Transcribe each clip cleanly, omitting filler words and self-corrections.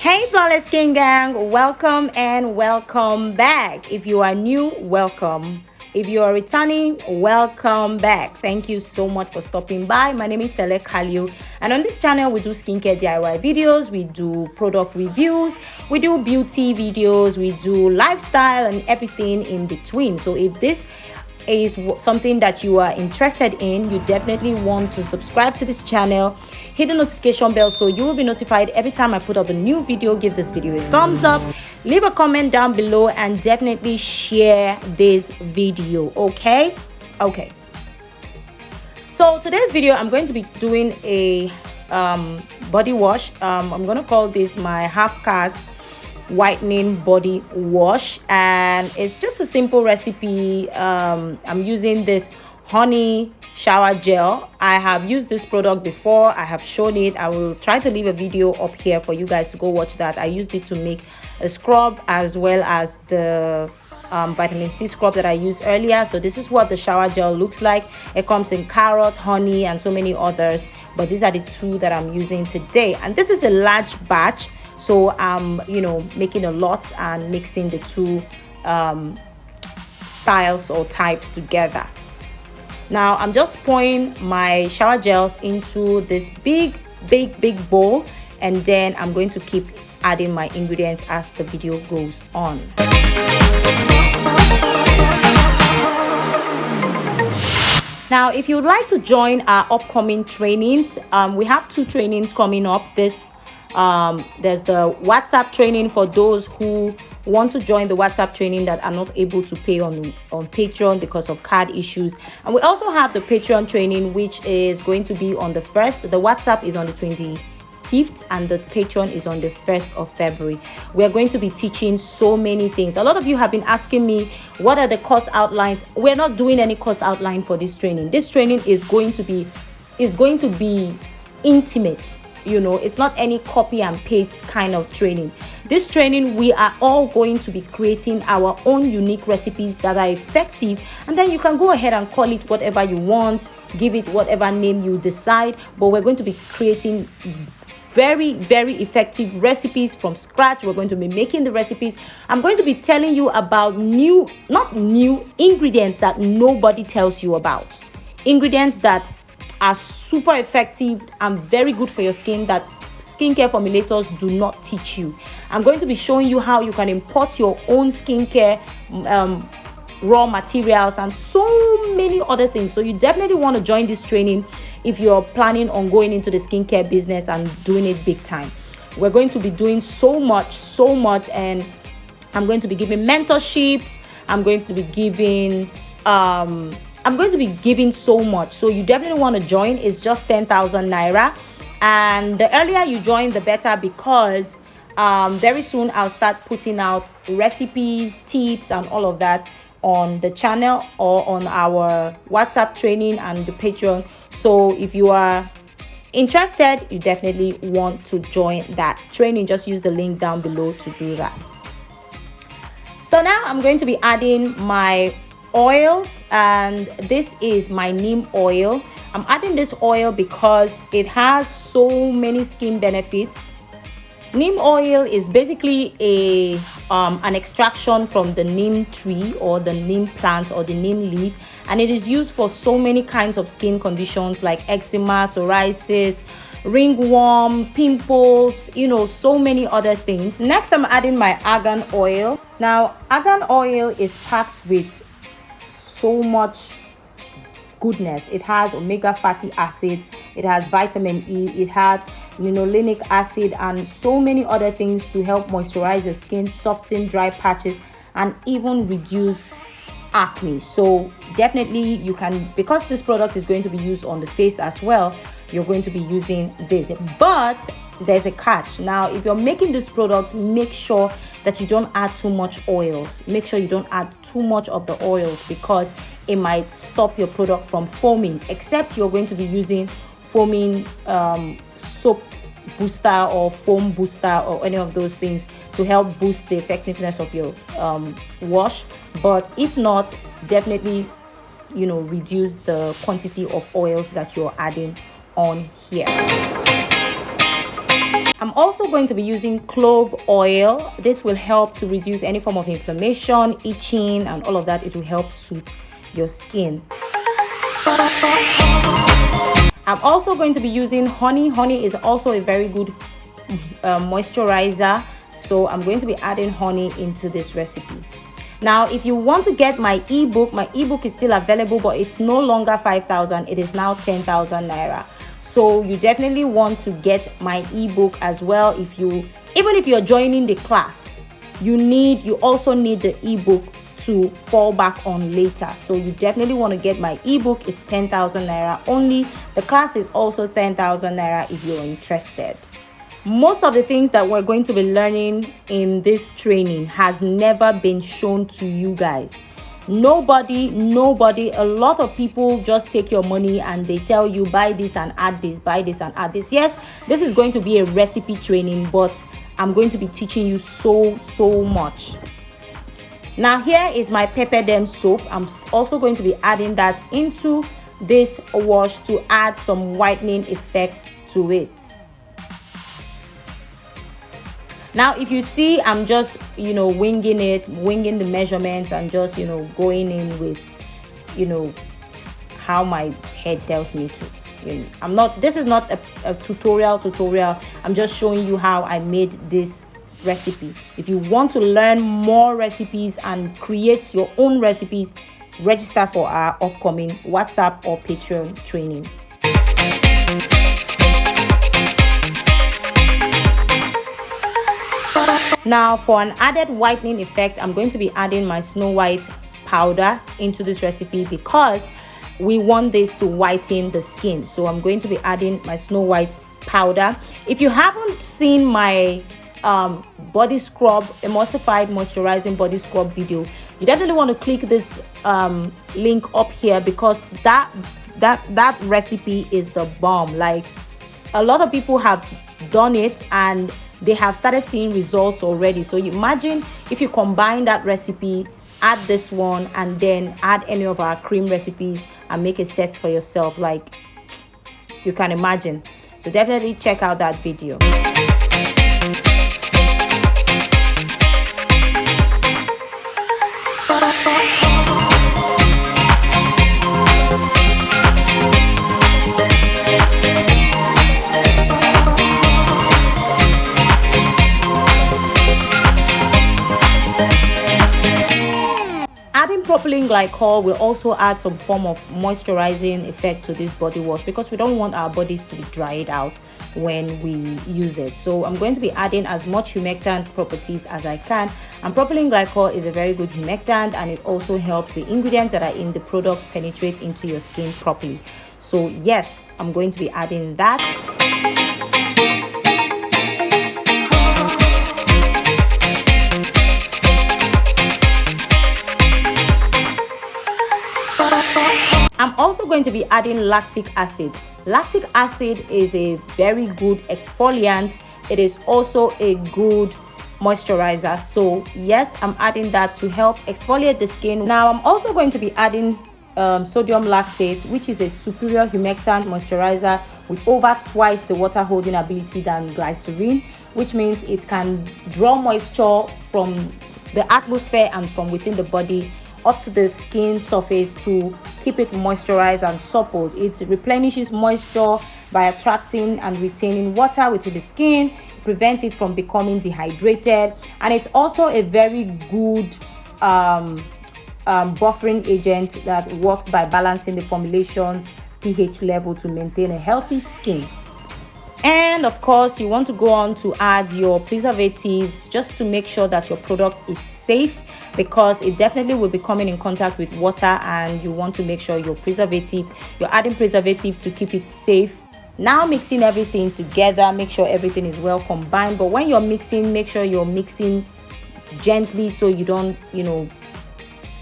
Hey flawless skin gang, welcome and welcome back. If you are new, welcome. If you are returning, welcome back. Thank you so much for stopping by. My name is Select Khalil, and on this channel we do skincare DIY videos, we do product reviews, we do beauty videos, we do lifestyle and everything in between. So if this is something that you are interested in, you definitely want to subscribe to this channel, hit the notification bell so you will be notified every time I put up a new video. Give this video a thumbs up, leave a comment down below, and definitely share this video. Okay, so today's video I'm going to be doing a body wash. I'm gonna call this my half-cast whitening body wash, and it's just a simple recipe. I'm using this honey shower gel. I have used this product before, I have shown it. I will try to leave a video up here for you guys to go watch that. I used it to make a scrub as well as the vitamin C scrub that I used earlier. So this is what the shower gel looks like. It comes in carrot, honey, and so many others, but these are the two that I'm using today, and this is a large batch. So I'm making a lot and mixing the two styles or types together. Now I'm just pouring my shower gels into this big bowl, and then I'm going to keep adding my ingredients as the video goes on. Now if you would like to join our upcoming trainings, we have two trainings coming up. There's the WhatsApp training for those who want to join the WhatsApp training that are not able to pay on Patreon because of card issues, and we also have the Patreon training, which is going to be on the 1st. The WhatsApp is on the 25th and the Patreon is on the 1st of February. We are going to be teaching so many things. A lot of you have been asking me, what are the course outlines? We're not doing any course outline for this training. This training is going to be intimate. It's not any copy and paste kind of training. This training, we are all going to be creating our own unique recipes that are effective, and then you can go ahead and call it whatever you want, give it whatever name you decide, but we're going to be creating very effective recipes from scratch. We're going to be making the recipes. I'm going to be telling you about not new ingredients that nobody tells you about, ingredients that are super effective and very good for your skin that skincare formulators do not teach you. I'm going to be showing you how you can import your own skincare raw materials and so many other things. So you definitely want to join this training if you're planning on going into the skincare business and doing it big time. We're going to be doing so much, and I'm going to be giving mentorships. I'm going to be giving so much. So you definitely want to join. It's just 10,000 naira, and the earlier you join the better, because very soon I'll start putting out recipes, tips, and all of that on the channel or on our WhatsApp training and the Patreon. So if you are interested, you definitely want to join that training. Just use the link down below to do that. So now I'm going to be adding my oils, and this is my neem oil. I'm adding this oil because it has so many skin benefits. Neem oil is basically an extraction from the neem tree or the neem plant or the neem leaf, and it is used for so many kinds of skin conditions like eczema, psoriasis, ringworm, pimples, so many other things. Next, I'm adding my argan oil. Now argan oil is packed with so much goodness. It has omega fatty acids, it has vitamin E, it has linolenic acid, and so many other things to help moisturize your skin, soften dry patches, and even reduce acne. So definitely you can, because this product is going to be used on the face as well, you're going to be using this. But there's a catch. Now if you're making this product, make sure that you don't add too much oils. Make sure you don't add too much of the oils, because it might stop your product from foaming, except you're going to be using foaming soap booster or foam booster or any of those things to help boost the effectiveness of your wash. But if not, definitely reduce the quantity of oils that you're adding on here. I'm also going to be using clove oil. This will help to reduce any form of inflammation, itching, and all of that. It will help soothe your skin. I'm also going to be using honey. Honey is also a very good moisturizer, so I'm going to be adding honey into this recipe. Now, if you want to get my ebook is still available, but it's no longer 5,000. It is now 10,000 naira. So you definitely want to get my ebook as well. Even if you're joining the class, you also need the ebook to fall back on later. So you definitely want to get my ebook. It's 10,000 naira only. The class is also 10,000 naira if you're interested. Most of the things that we're going to be learning in this training has never been shown to you guys. Nobody, a lot of people just take your money and they tell you buy this and add this, buy this and add this. Yes, this is going to be a recipe training, but I'm going to be teaching you so much. Now here is my pepperdine soap. I'm also going to be adding that into this wash to add some whitening effect to it. Now, if you see, I'm just, winging the measurements and just, going in with, how my head tells me to. This is not a tutorial. I'm just showing you how I made this recipe. If you want to learn more recipes and create your own recipes, register for our upcoming WhatsApp or Patreon training. Now, for an added whitening effect, I'm going to be adding my Snow White powder into this recipe because we want this to whiten the skin. So I'm going to be adding my Snow White powder. If you haven't seen my body scrub, emulsified moisturizing body scrub video, you definitely want to click this link up here because that recipe is the bomb. Like, a lot of people have done it and they have started seeing results already. So you imagine if you combine that recipe, add this one, and then add any of our cream recipes and make a set for yourself. Like, you can imagine. So definitely check out that video. Adding propylene glycol will also add some form of moisturizing effect to this body wash because we don't want our bodies to be dried out when we use it. So I'm going to be adding as much humectant properties as I can, and propylene glycol is a very good humectant, and it also helps the ingredients that are in the product penetrate into your skin properly. So yes, I'm going to be adding that. I'm also going to be adding lactic acid. Lactic acid is a very good exfoliant. It is also a good moisturizer. So yes, I'm adding that to help exfoliate the skin. Now I'm also going to be adding sodium lactate, which is a superior humectant moisturizer with over twice the water holding ability than glycerin, which means it can draw moisture from the atmosphere and from within the body up to the skin surface to keep it moisturized and supple. It replenishes moisture by attracting and retaining water within the skin, prevent it from becoming dehydrated, and it's also a very good buffering agent that works by balancing the formulation's pH level to maintain a healthy skin. And of course, you want to go on to add your preservatives just to make sure that your product is safe, because it definitely will be coming in contact with water, and you want to make sure you're adding preservative to keep it safe. Now mixing everything together, make sure everything is well combined, but when you're mixing, make sure you're mixing gently so you don't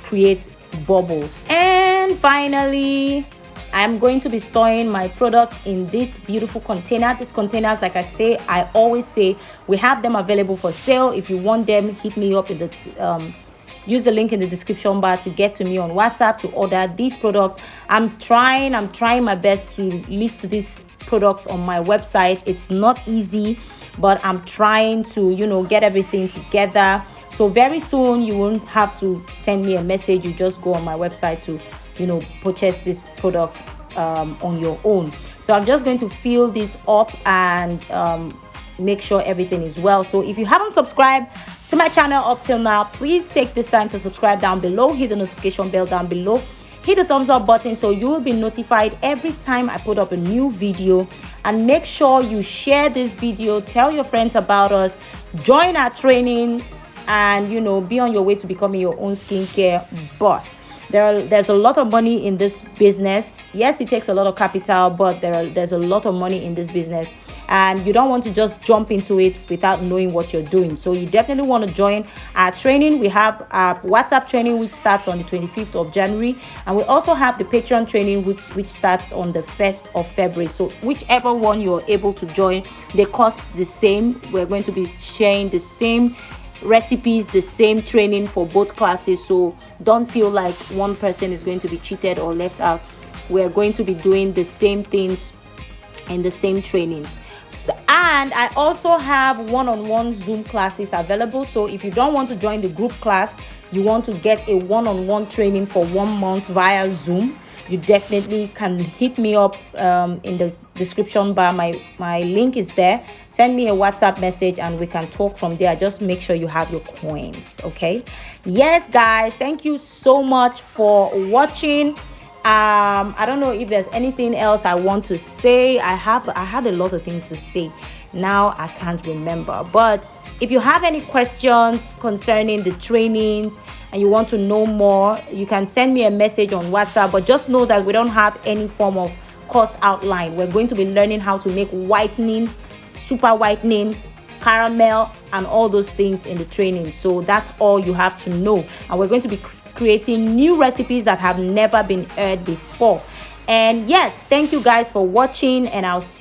create bubbles. And finally, I'm going to be storing my product in this beautiful container. These containers, like I always say, we have them available for sale. If you want them, hit me up in the use the link in the description bar to get to me on WhatsApp to order these products. I'm trying my best to list these products on my website. It's not easy, but I'm trying to, get everything together. So very soon you won't have to send me a message. You just go on my website to, purchase this product on your own. So I'm just going to fill this up and make sure everything is well. So if you haven't subscribed to my channel up till now, please take this time to subscribe down below. Hit the notification bell down below. Hit the thumbs up button so you will be notified every time I put up a new video. And make sure you share this video, tell your friends about us, join our training, and be on your way to becoming your own skincare boss. There's a lot of money in this business. Yes, it takes a lot of capital, but there's a lot of money in this business, and you don't want to just jump into it without knowing what you're doing. So you definitely want to join our training. We have our WhatsApp training, which starts on the 25th of January, and we also have the Patreon training, which starts on the 1st of February. So whichever one you're able to join, they cost the same. We're going to be sharing the same recipes, the same training for both classes. So don't feel like one person is going to be cheated or left out. We're going to be doing the same things in the same trainings. And I also have one-on-one Zoom classes available. So if you don't want to join the group class, you want to get a one-on-one training for 1 month via Zoom, you definitely can hit me up in the description bar. My link is there. Send me a WhatsApp message and we can talk from there. Just make sure you have your coins. Okay, yes guys, thank you so much for watching. I don't know if there's anything else I want to say. I had a lot of things to say, now I can't remember. But if you have any questions concerning the trainings and you want to know more, you can send me a message on WhatsApp. But just know that we don't have any form of course outline. We're going to be learning how to make whitening, super whitening, caramel, and all those things in the training. So that's all you have to know. And we're going to be creating new recipes that have never been aired before. And yes, thank you guys for watching, and I'll see